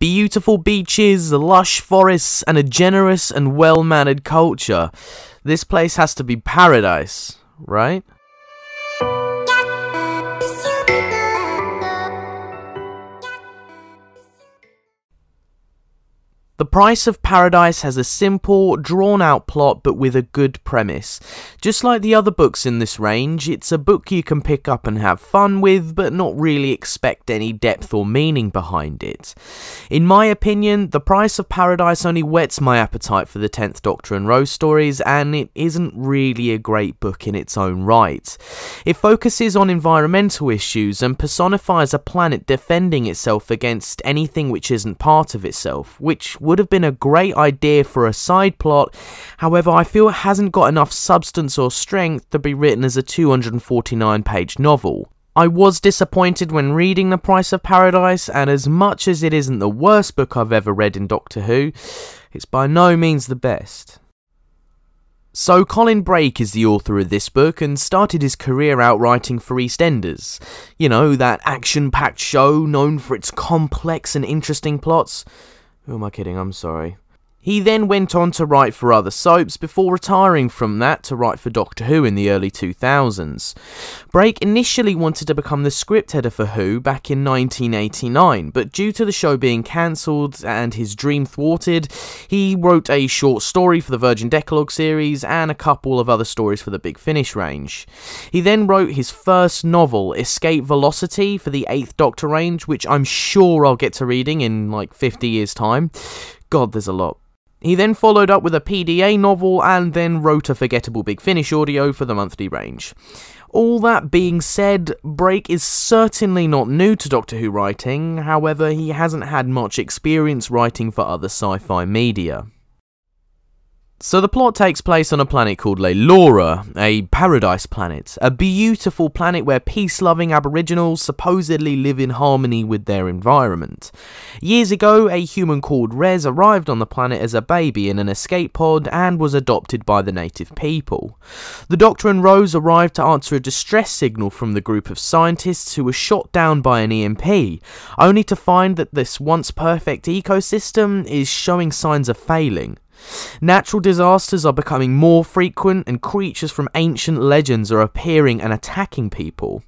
Beautiful beaches, lush forests, and a generous and well-mannered culture. This place has to be paradise, right? The Price of Paradise has a simple, drawn-out plot but with a good premise. Just like the other books in this range, it's a book you can pick up and have fun with, but not really expect any depth or meaning behind it. In my opinion, The Price of Paradise only whets my appetite for the 10th Doctor and Rose stories, and it isn't really a great book in its own right. It focuses on environmental issues and personifies a planet defending itself against anything which isn't part of itself, which would have been a great idea for a side plot. However, I feel it hasn't got enough substance or strength to be written as a 249-page novel. I was disappointed when reading The Price of Paradise, and as much as it isn't the worst book I've ever read in Doctor Who, it's by no means the best. So Colin Brake is the author of this book and started his career out writing for EastEnders. You know, that action-packed show known for its complex and interesting plots. Who am I kidding? I'm sorry. He then went on to write for other soaps before retiring from that to write for Doctor Who in the early 2000s. Brake initially wanted to become the script editor for Who back in 1989, but due to the show being cancelled and his dream thwarted, he wrote a short story for the Virgin Decalogue series and a couple of other stories for the Big Finish range. He then wrote his first novel, Escape Velocity, for the 8th Doctor range, which I'm sure I'll get to reading in like 50 years' time. God, there's a lot. He then followed up with a PDA novel and then wrote a forgettable Big Finish audio for the monthly range. All that being said, Brake is certainly not new to Doctor Who writing, however he hasn't had much experience writing for other sci-fi media. So the plot takes place on a planet called Laura, a paradise planet, a beautiful planet where peace-loving aboriginals supposedly live in harmony with their environment. Years ago, a human called Rez arrived on the planet as a baby in an escape pod and was adopted by the native people. The Doctor and Rose arrived to answer a distress signal from the group of scientists who were shot down by an EMP, only to find that this once perfect ecosystem is showing signs of failing. Natural disasters are becoming more frequent and creatures from ancient legends are appearing and attacking people.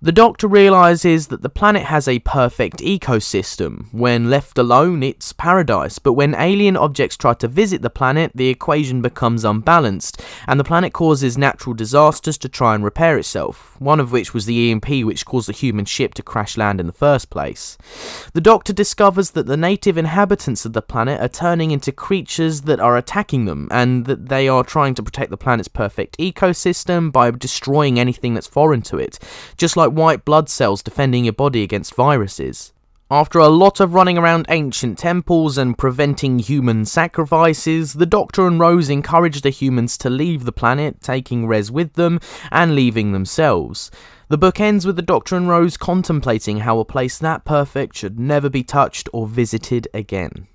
The Doctor realises that the planet has a perfect ecosystem. When left alone, it's paradise, but when alien objects try to visit the planet, the equation becomes unbalanced, and the planet causes natural disasters to try and repair itself, one of which was the EMP which caused the human ship to crash land in the first place. The Doctor discovers that the native inhabitants of the planet are turning into creatures that are attacking them, and that they are trying to protect the planet's perfect ecosystem by destroying anything that's foreign to it, just like white blood cells defending your body against viruses. After a lot of running around ancient temples and preventing human sacrifices, the Doctor and Rose encourage the humans to leave the planet, taking Rez with them and leaving themselves. The book ends with the Doctor and Rose contemplating how a place that perfect should never be touched or visited again.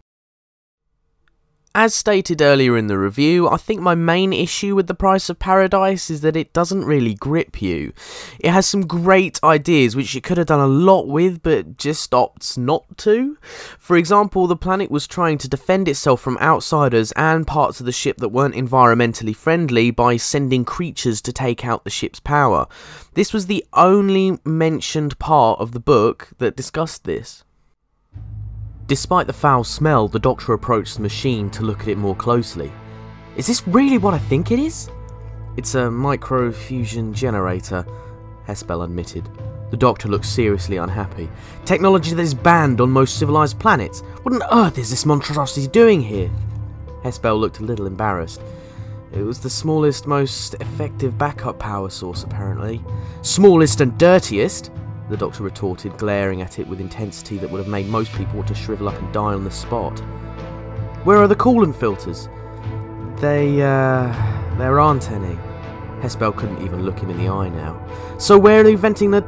As stated earlier in the review, I think my main issue with The Price of Paradise is that it doesn't really grip you. It has some great ideas which it could have done a lot with, but just opts not to. For example, the planet was trying to defend itself from outsiders and parts of the ship that weren't environmentally friendly by sending creatures to take out the ship's power. This was the only mentioned part of the book that discussed this. Despite the foul smell, the Doctor approached the machine to look at it more closely. Is this really what I think it is? It's a microfusion generator, Hespel admitted. The Doctor looked seriously unhappy. Technology that is banned on most civilized planets. What on earth is this monstrosity doing here? Hespel looked a little embarrassed. It was the smallest, most effective backup power source, apparently. Smallest and dirtiest? The Doctor retorted, glaring at it with intensity that would have made most people want to shrivel up and die on the spot. Where are the coolant filters? There aren't any. Hespel couldn't even look him in the eye now. So where are they venting the...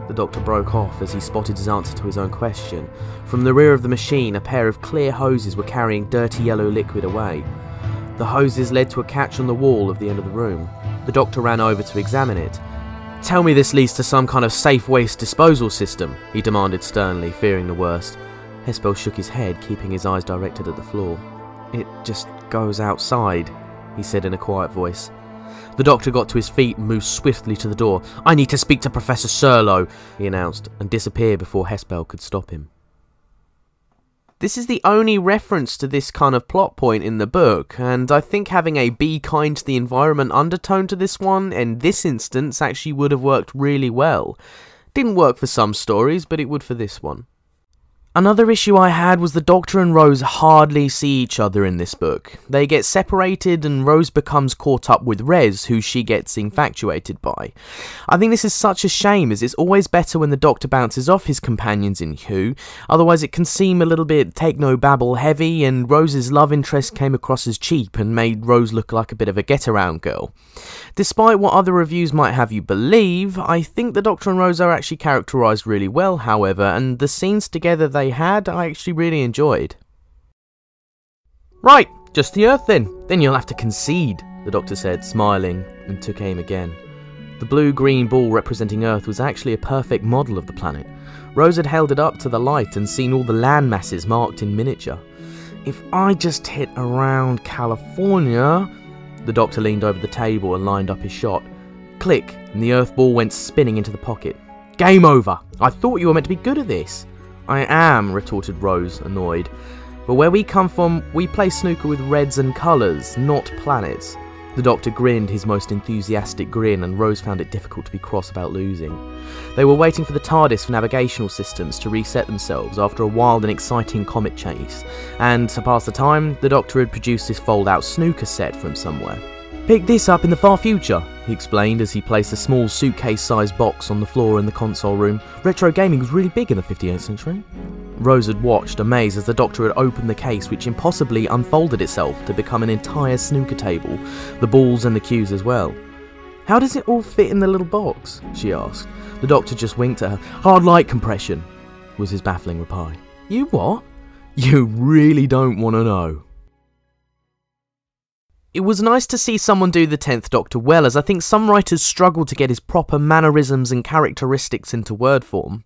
The Doctor broke off as he spotted his answer to his own question. From the rear of the machine, a pair of clear hoses were carrying dirty yellow liquid away. The hoses led to a catch on the wall of the end of the room. The Doctor ran over to examine it. Tell me this leads to some kind of safe waste disposal system, he demanded sternly, fearing the worst. Hespel shook his head, keeping his eyes directed at the floor. "It just goes outside," he said in a quiet voice. The doctor got to his feet and moved swiftly to the door. "I need to speak to Professor Serlo," he announced, and disappeared before Hespel could stop him. This is the only reference to this kind of plot point in the book, and I think having a be kind to the environment undertone to this one, in this instance, actually would have worked really well. Didn't work for some stories, but it would for this one. Another issue I had was the Doctor and Rose hardly see each other in this book. They get separated and Rose becomes caught up with Rez, who she gets infatuated by. I think this is such a shame, as it's always better when the Doctor bounces off his companions in Who, otherwise it can seem a little bit techno-babble heavy, and Rose's love interest came across as cheap and made Rose look like a bit of a get-around girl. Despite what other reviews might have you believe, I think the Doctor and Rose are actually characterised really well, however, and the scenes together they had, I actually really enjoyed. "Right, just the Earth then. Then you'll have to concede," the Doctor said, smiling, and took aim again. The blue-green ball representing Earth was actually a perfect model of the planet. Rose had held it up to the light and seen all the land masses marked in miniature. "If I just hit around California..." The Doctor leaned over the table and lined up his shot. Click, and the Earth ball went spinning into the pocket. "Game over! I thought you were meant to be good at this." "I am," retorted Rose, annoyed. "But where we come from, we play snooker with reds and colours, not planets." The Doctor grinned his most enthusiastic grin, and Rose found it difficult to be cross about losing. They were waiting for the TARDIS for navigational systems to reset themselves after a wild and exciting comet chase, and to pass the time, the Doctor had produced this fold-out snooker set from somewhere. "Pick this up in the far future," he explained as he placed a small suitcase-sized box on the floor in the console room. "Retro gaming was really big in the 58th century. Rose had watched, amazed, as the Doctor had opened the case, which impossibly unfolded itself to become an entire snooker table, the balls and the cues as well. "How does it all fit in the little box?" she asked. The Doctor just winked at her. "Hard light compression," was his baffling reply. "You what?" "You really don't want to know." It was nice to see someone do the 10th Doctor well, as I think some writers struggled to get his proper mannerisms and characteristics into word form.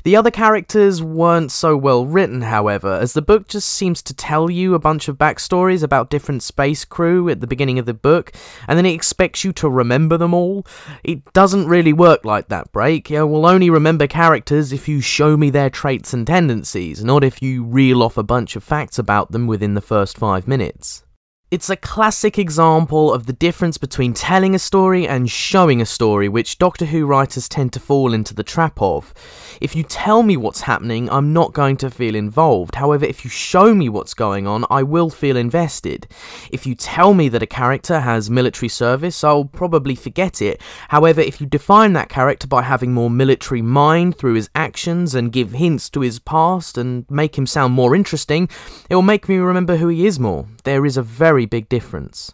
The other characters weren't so well written, however, as the book just seems to tell you a bunch of backstories about different space crew at the beginning of the book, and then it expects you to remember them all. It doesn't really work like that, Break. We'll only remember characters if you show me their traits and tendencies, not if you reel off a bunch of facts about them within the first 5 minutes. It's a classic example of the difference between telling a story and showing a story, which Doctor Who writers tend to fall into the trap of. If you tell me what's happening, I'm not going to feel involved. However, if you show me what's going on, I will feel invested. If you tell me that a character has military service, I'll probably forget it. However, if you define that character by having more military mind through his actions and give hints to his past and make him sound more interesting, it will make me remember who he is more. There is a very big difference.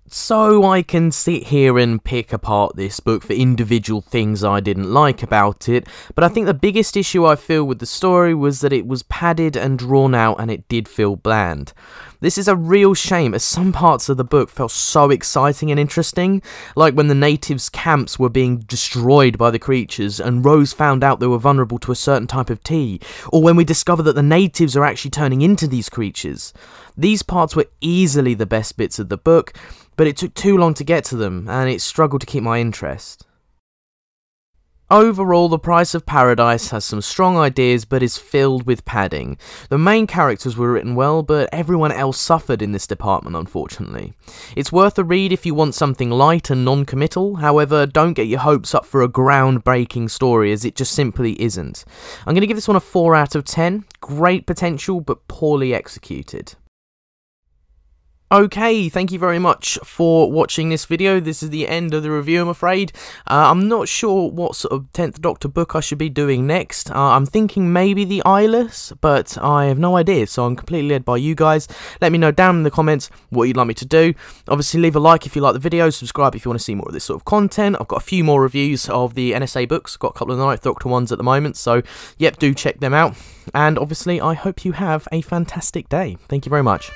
So I can sit here and pick apart this book for individual things I didn't like about it, but I think the biggest issue I feel with the story was that it was padded and drawn out, and it did feel bland. This is a real shame, as some parts of the book felt so exciting and interesting, like when the natives' camps were being destroyed by the creatures and Rose found out they were vulnerable to a certain type of tea, or when we discover that the natives are actually turning into these creatures. These parts were easily the best bits of the book, but it took too long to get to them, and it struggled to keep my interest. Overall, The Price of Paradise has some strong ideas, but is filled with padding. The main characters were written well, but everyone else suffered in this department, unfortunately. It's worth a read if you want something light and non-committal, however, don't get your hopes up for a groundbreaking story, as it just simply isn't. I'm going to give this one a 4 out of 10. Great potential, but poorly executed. Okay, thank you very much for watching this video. This is the end of the review, I'm afraid. I'm not sure what sort of 10th Doctor book I should be doing next. I'm thinking maybe The Eyeless, but I have no idea, so I'm completely led by you guys. Let me know down in the comments what you'd like me to do. Obviously, leave a like if you like the video, subscribe if you want to see more of this sort of content. I've got a few more reviews of the NSA books, got a couple of the 9th Doctor ones at the moment, so yep, do check them out. And obviously, I hope you have a fantastic day. Thank you very much.